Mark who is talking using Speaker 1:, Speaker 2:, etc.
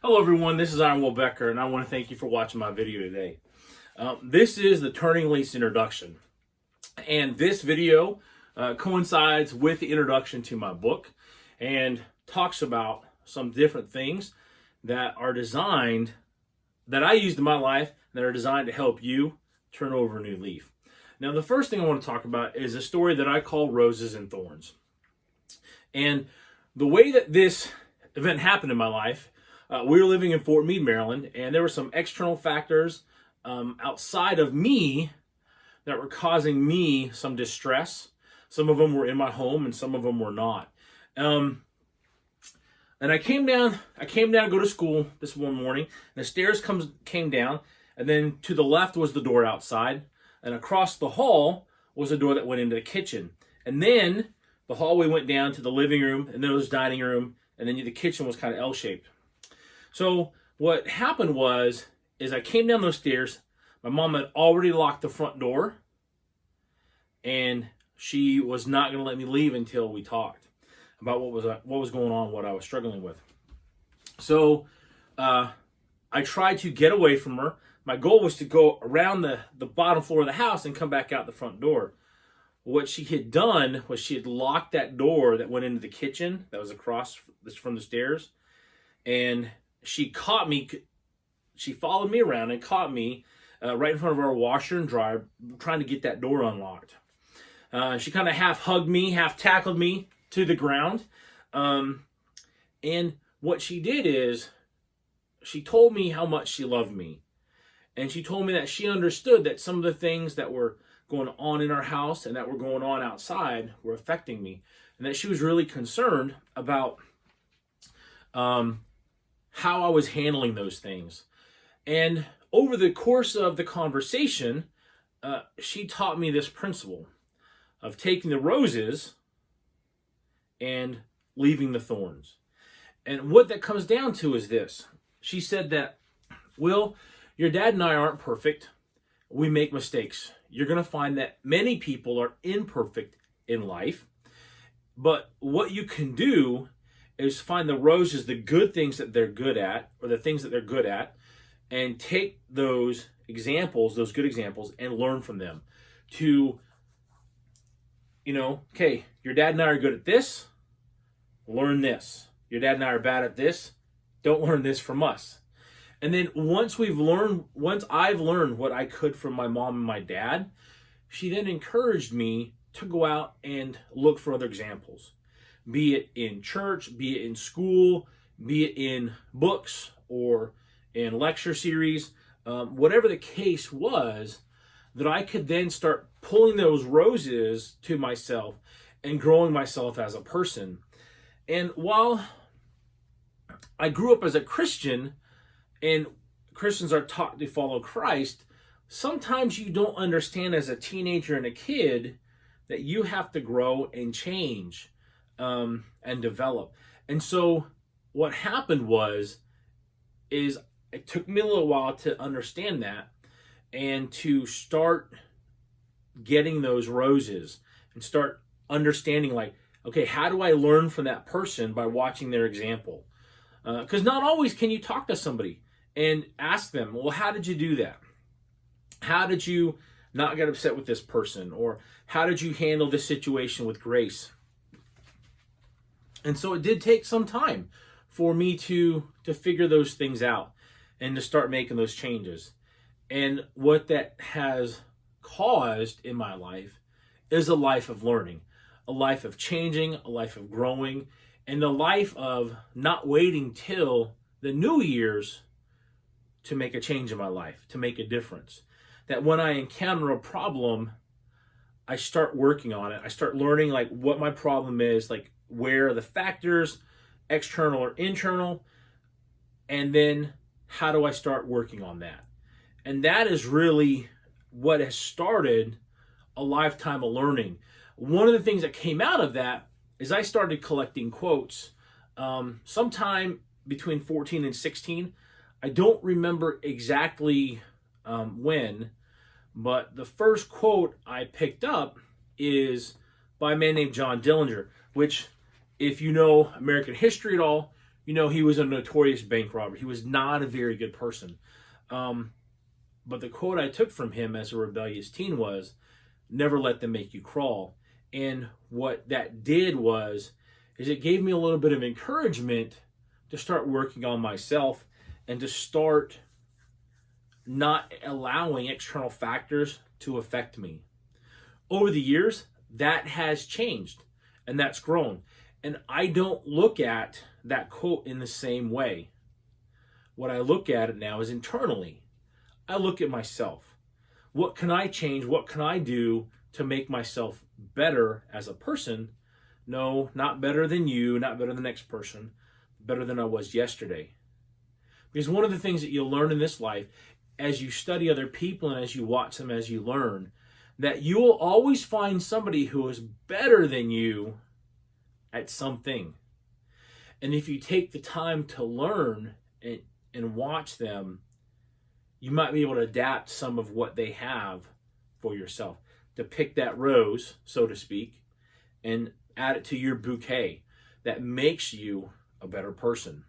Speaker 1: Hello everyone, this is Iron Will Becker, and I want to thank you for watching my video today. This is the Turning Leafs introduction, and this video coincides with the introduction to my book and talks about some different things that are designed, that I used in my life, that are designed to help you turn over a new leaf. Now, the first thing I want to talk about is a story that I call Roses and Thorns. And the way that this event happened in my life, we were living in Fort Meade, Maryland, and there were some external factors outside of me that were causing me some distress. Some of them were in my home, and some of them were not. And I came down to go to school this one morning, and the stairs came down, and then to the left was the door outside, and across the hall was a door that went into the kitchen. And then the hallway went down to the living room, and then there was dining room, and then the kitchen was kind of L-shaped. So what happened is I came down those stairs. My mom had already locked the front door, and she was not going to let me leave until we talked about what was going on, what I was struggling with. So I tried to get away from her. My goal was to go around the bottom floor of the house and come back out the front door. What she had done was she had locked that door that went into the kitchen that was across from the stairs, and she caught me. She followed me around and caught me right in front of our washer and dryer, trying to get that door unlocked. She kind of half hugged me, half tackled me to the ground. And what she did is she told me how much she loved me. And she told me that she understood that some of the things that were going on in our house and that were going on outside were affecting me. And that she was really concerned about how I was handling those things. And over the course of the conversation, she taught me this principle of taking the roses and leaving the thorns. And what that comes down to is this. She said that, Will, your dad and I aren't perfect. We make mistakes. You're going to find that many people are imperfect in life. But what you can do is find the roses, the good things that they're good at, or the things that they're good at, and take those examples, those good examples, and learn from them. To, okay, your dad and I are good at this, learn this. Your dad and I are bad at this, don't learn this from us. And then once I've learned what I could from my mom and my dad, she then encouraged me to go out and look for other examples. Be it in church, be it in school, be it in books or in lecture series, whatever the case was, that I could then start pulling those roses to myself and growing myself as a person. And while I grew up as a Christian, and Christians are taught to follow Christ, sometimes you don't understand as a teenager and a kid that you have to grow and change and develop. And so what happened is it took me a little while to understand that and to start getting those roses and start understanding, like, okay, how do I learn from that person by watching their example? Because not always can you talk to somebody and ask them, well, how did you do that? How did you not get upset with this person? Or how did you handle this situation with grace? And so it did take some time for me to figure those things out and to start making those changes. And what that has caused in my life is a life of learning, a life of changing, a life of growing, and a life of not waiting till the New Year's to make a change in my life, to make a difference. That when I encounter a problem, I start working on it. I start learning like what my problem is, like where are the factors, external or internal, and then how do I start working on that? And that is really what has started a lifetime of learning. One of the things that came out of that is I started collecting quotes sometime between 14 and 16. I don't remember exactly when, but the first quote I picked up is by a man named John Dillinger, which, if you know American history at all, he was a notorious bank robber. He was not a very good person. But the quote I took from him as a rebellious teen was, never let them make you crawl. And what that did is it gave me a little bit of encouragement to start working on myself and to start not allowing external factors to affect me. Over the years, that has changed and that's grown. And I don't look at that quote in the same way. What I look at it now is internally. I look at myself. What can I change? What can I do to make myself better as a person? No, not better than you, not better than the next person, better than I was yesterday. Because one of the things that you'll learn in this life, as you study other people and as you watch them, as you learn, that you will always find somebody who is better than you at something. And if you take the time to learn and watch them, you might be able to adapt some of what they have for yourself. To pick that rose, so to speak, and add it to your bouquet that makes you a better person.